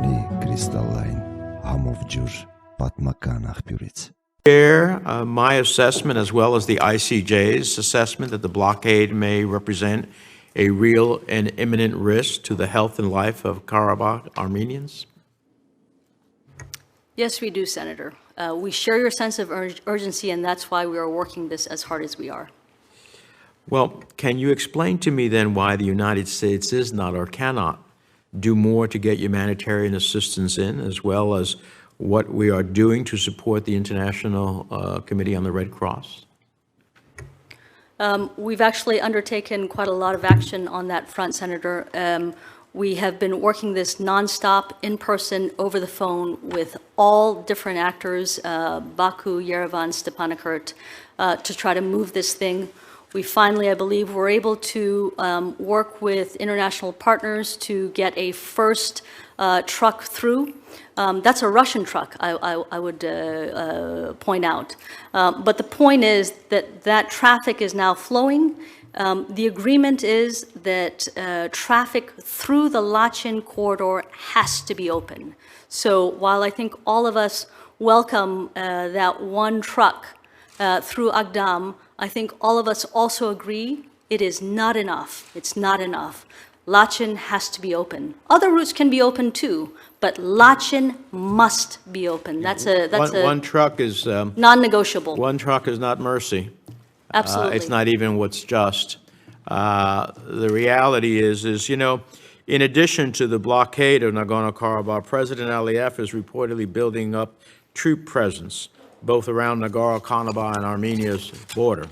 օգնի կրիստալային համով ջուր պատմական աղբյուրից. Share my assessment as well as the ICJ's assessment that the blockade may represent a real and imminent risk to the health and life of Karabakh Armenians? Yes, we do, Senator. We share your sense of urgency, and that's why we are working this as hard as we are. Well, can you explain to me then why the United States is not or cannot do more to get humanitarian assistance in, as well as what we are doing to support the International Committee on the Red Cross? We've actually undertaken quite a lot of action on that front, Senator. We have been working this nonstop, in person, over the phone with all different actors, Baku, Yerevan, Stepanakert, to try to move this thing. We finally, I believe, were able to work with international partners to get a first truck through. That's a Russian truck, I would point out. But the point is that that traffic is now flowing. The agreement is that traffic through the Lachin corridor has to be open. So while I think all of us welcome that one truck through Agdam, I think all of us also agree it is not enough. It's not enough. Lachin has to be open. Other routes can be open too, but Lachin must be open. That's one truck is non-negotiable. One truck is not mercy. Absolutely. It's not even what's just. The reality is, you know, in addition to the blockade of Nagorno-Karabakh, President Aliyev is reportedly building up troop presence, both around Nagorno-Karabakh and Armenia's border.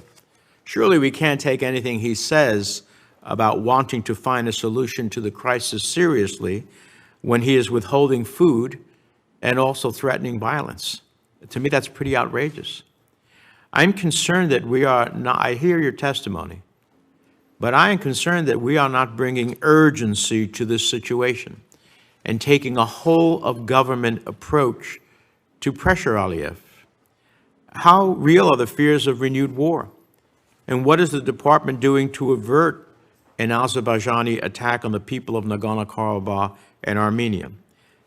Surely we can't take anything he says about wanting to find a solution to the crisis seriously when he is withholding food and also threatening violence. To me, that's pretty outrageous. I'm concerned that we are not, I hear your testimony, but I am concerned that we are not bringing urgency to this situation and taking a whole of government approach to pressure Aliyev. How real are the fears of renewed war? And what is the department doing to avert an Azerbaijani attack on the people of Nagorno-Karabakh and Armenia?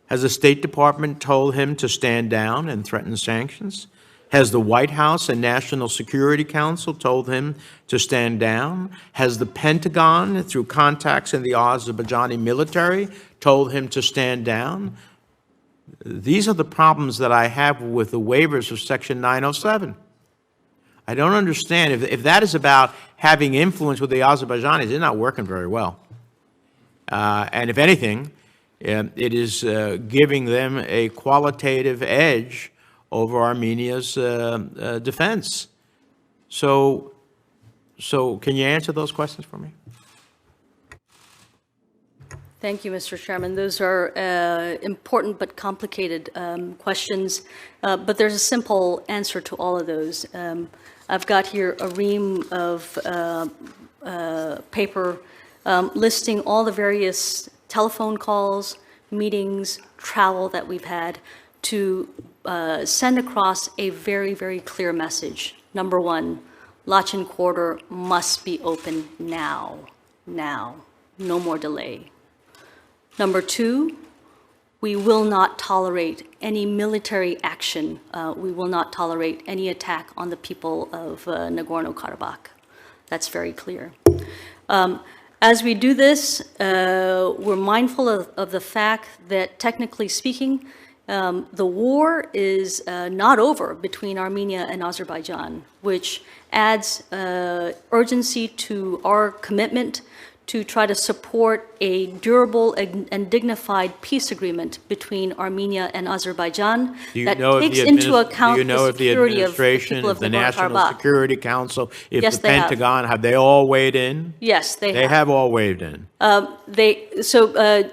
Has the State Department told him to stand down and threaten sanctions? Has the White House and National Security Council told him to stand down? Has the Pentagon, through contacts in the Azerbaijani military, told him to stand down? These are the problems that I have with the waivers of Section 907. I don't understand. If that is about having influence with the Azerbaijanis, it's not working very well. And if anything, it is giving them a qualitative edge over Armenia's defense. So can you answer those questions for me? Thank you, Mr. Chairman. Those are important but complicated questions, but there's a simple answer to all of those. I've got here a ream of paper listing all the various telephone calls, meetings, travel that we've had to send across a very, very clear message. Number one, Lachin corridor must be open now, no more delay. Number two, we will not tolerate any military action. We will not tolerate any attack on the people of Nagorno-Karabakh. That's very clear. As we do this, we're mindful of the fact that, technically speaking, the war is not over between Armenia and Azerbaijan, which adds urgency to our commitment to try to support a durable and dignified peace agreement between Armenia and Azerbaijan that takes into account the security of the people of Nagorno-Karabakh. The National Security Council, if the Pentagon, have they all weighed in? Yes, they have. They have all weighed in.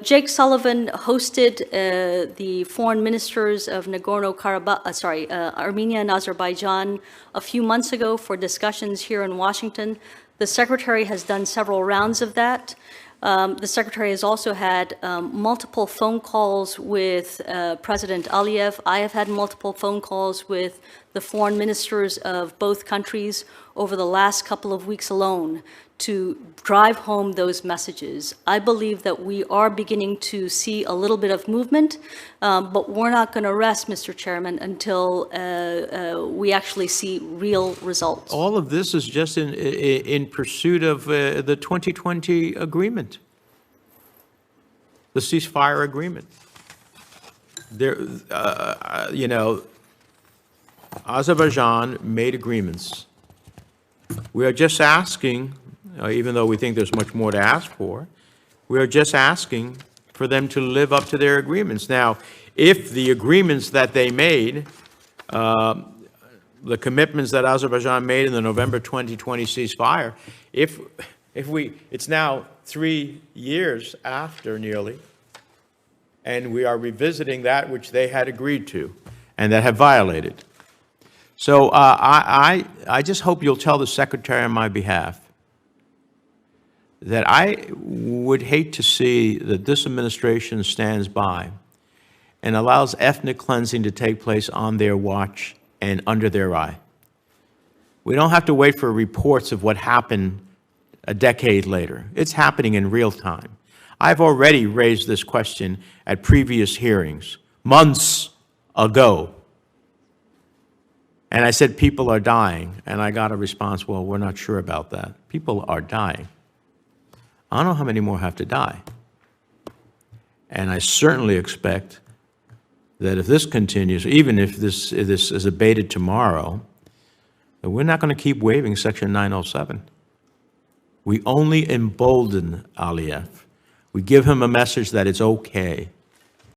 Jake Sullivan hosted the foreign ministers of Nagorno-Karabakh, Armenia and Azerbaijan a few months ago for discussions here in Washington. The Secretary has done several rounds of that. The Secretary has also had multiple phone calls with President Aliyev. I have had multiple phone calls with the foreign ministers of both countries over the last couple of weeks alone to drive home those messages. I believe that we are beginning to see a little bit of movement, but we're not going to rest, Mr. Chairman, until we actually see real results. All of this is just in pursuit of the 2020 agreement, the ceasefire agreement. There, you know, Azerbaijan made agreements. We are just asking, even though we think there's much more to ask for, we are just asking for them to live up to their agreements. Now, if the agreements that they made, the commitments that Azerbaijan made in the November 2020 ceasefire, it's now 3 years after nearly, and we are revisiting that which they had agreed to and that have violated. So I just hope you'll tell the Secretary on my behalf that I would hate to see that this administration stands by and allows ethnic cleansing to take place on their watch and under their eye. We don't have to wait for reports of what happened a decade later. It's happening in real time. I've already raised this question at previous hearings, months ago. And I said, people are dying. And I got a response, well, we're not sure about that. People are dying. I don't know how many more have to die. And I certainly expect that if this continues, even if this is abated tomorrow, that we're not going to keep waiving Section 907. We only embolden Aliyev. We give him a message that it's okay.